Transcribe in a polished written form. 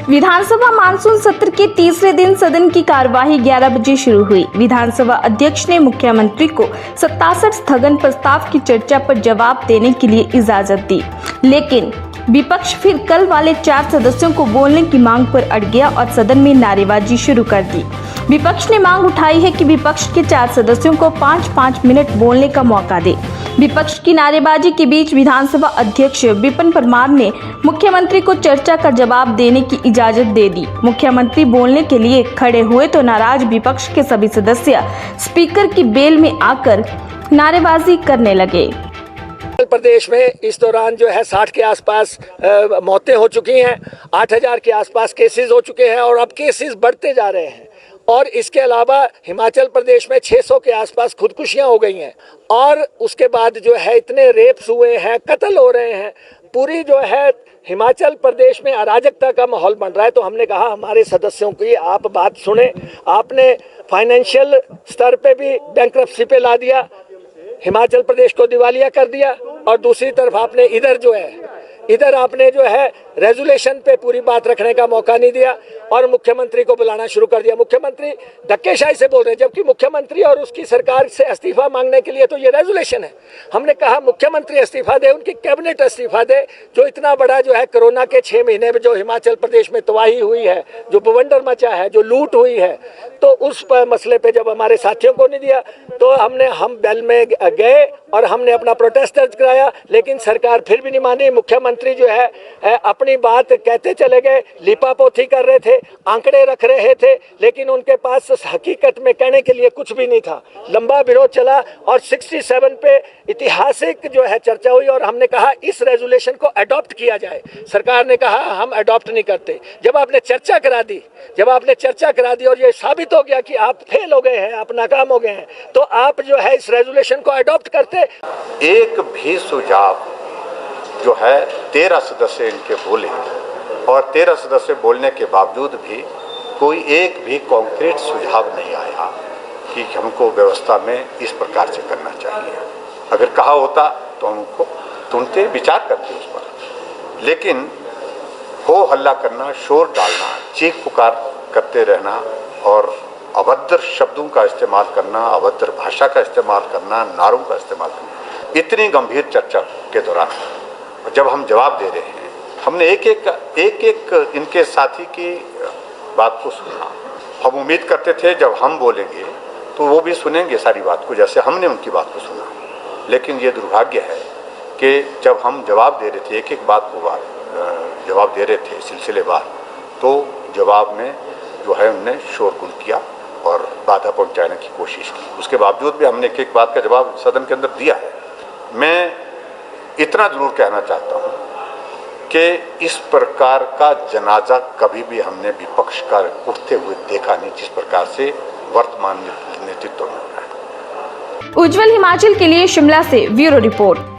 विधानसभा monsoon सत्र के तीसरे दिन सदन की कार्यवाही 11 बजे शुरू हुई। विधानसभा अध्यक्ष ने मुख्यमंत्री को 67 स्थगन प्रस्ताव की चर्चा पर जवाब देने के लिए इजाजत दी, लेकिन विपक्ष फिर कल वाले 4 सदस्यों को बोलने की मांग पर अड़ गया और सदन में नारेबाजी शुरू कर दी। विपक्ष ने मांग उठाई है कि विपक्ष के 4 सदस्यों को 5-5 मिनट बोलने का मौका दे। विपक्ष की नारेबाजी के बीच विधानसभा अध्यक्ष विपिन परमार ने मुख्यमंत्री को चर्चा का जवाब देने की इजाजत दे दी। मुख्यमंत्री बोलने के लिए खड़े हुए तो नाराज विपक्ष के सभी सदस्य स्पीकर की बेल में आकर नारेबाजी करने लगे। प्रदेश में इस दौरान जो है 60 के आसपास मौतें हो चुकी हैं, 8000 के आसपास केसेस हो चुके हैं और अब केसेस बढ़ते जा रहे हैं। और इसके अलावा हिमाचल प्रदेश में 600 के आसपास खुदकुशियां हो गई हैं और उसके बाद जो है इतने रेप्स हुए हैं, कत्ल हो रहे हैं। पूरी जो है हिमाचल प्रदेश में अराजकता का माहौल बन रहा है। तो हमने कहा हमारे सदस्यों की आप बात सुने। आपने फाइनेंशियल स्तर पे भी बैंक्रप्सी पे ला दिया, हिमाचल प्रदेश को दिवालिया कर दिया और दूसरी तरफ आपने इधर आपने जो है रेजुलेशन पे पूरी बात रखने का मौका नहीं दिया और मुख्यमंत्री को बुलाना शुरू कर दिया। मुख्यमंत्री धक्केशाही से बोल रहे हैं, जबकि मुख्यमंत्री और उसकी सरकार से इस्तीफा मांगने के लिए तो ये रेजुलेशन है। हमने कहा मुख्यमंत्री इस्तीफा दे, उनकी कैबिनेट इस्तीफा दे। जो इतना बड़ा जो है कोरोना के 6 महीने में जो हिमाचल प्रदेश में तबाही हुई है, जो बवंडर मचा है, जो लूट हुई है, तो उस मसले पे जब हमारे साथियों को नहीं दिया तो हम बेल में गए और हमने अपना प्रोटेस्ट दर्ज कराया, लेकिन सरकार फिर भी नहीं मानी। मुख्यमंत्री जो है अपनी बात कहते चले गए, लिपापोती कर रहे थे, आंकड़े रख रहे थे, लेकिन उनके पास हकीकत में कहने के लिए कुछ भी नहीं था। लंबा विरोध चला और 67 पे ऐतिहासिक जो है चर्चा हुई और हमने कहा इस रेजुलेशन को अडॉप्ट किया जाए। सरकार ने कहा हम अडॉप्ट नहीं करते। जब आपने चर्चा करा दी और ये साबित हो गया कि आप फेल हो गए हैं, आप नाकाम हो गए हैं, तो आप जो है इस रेजुलेशन को अडॉप्ट करते। एक भी सुझाव जो है 13 सदस्य इनके बोले और 13 सदस्य बोलने के बावजूद भी कोई एक भी कॉन्क्रीट सुझाव नहीं आया कि हमको व्यवस्था में इस प्रकार से करना चाहिए। अगर कहा होता तो हम उनको सुनते, विचार करते उस पर, लेकिन हो हल्ला करना, शोर डालना, चीख पुकार करते रहना और अभद्र शब्दों का इस्तेमाल करना, अभद्र भाषा का इस्तेमाल करना, नारों का इस्तेमाल करना, इतनी गंभीर चर्चा के दौरान जब हम जवाब दे रहे हैं, हमने एक एक इनके साथी की बात को सुना। हम उम्मीद करते थे जब हम बोलेंगे तो वो भी सुनेंगे सारी बात को, जैसे हमने उनकी बात को सुना। लेकिन ये दुर्भाग्य है कि जब हम जवाब दे रहे थे, एक बात को जवाब दे रहे थे सिलसिलेवार, तो जवाब में जो है उन्होंने शोरगुल किया और बाधा पहुंचाने की कोशिश की। उसके बावजूद भी हमने एक बात का जवाब सदन के अंदर दिया है। मैं इतना जरूर कहना चाहता हूं कि इस प्रकार का जनाजा कभी भी हमने विपक्ष का उठते हुए देखा नहीं, जिस प्रकार से वर्तमान नेतृत्व में हो रहा है। उज्जवल हिमाचल के लिए शिमला से ब्यूरो रिपोर्ट।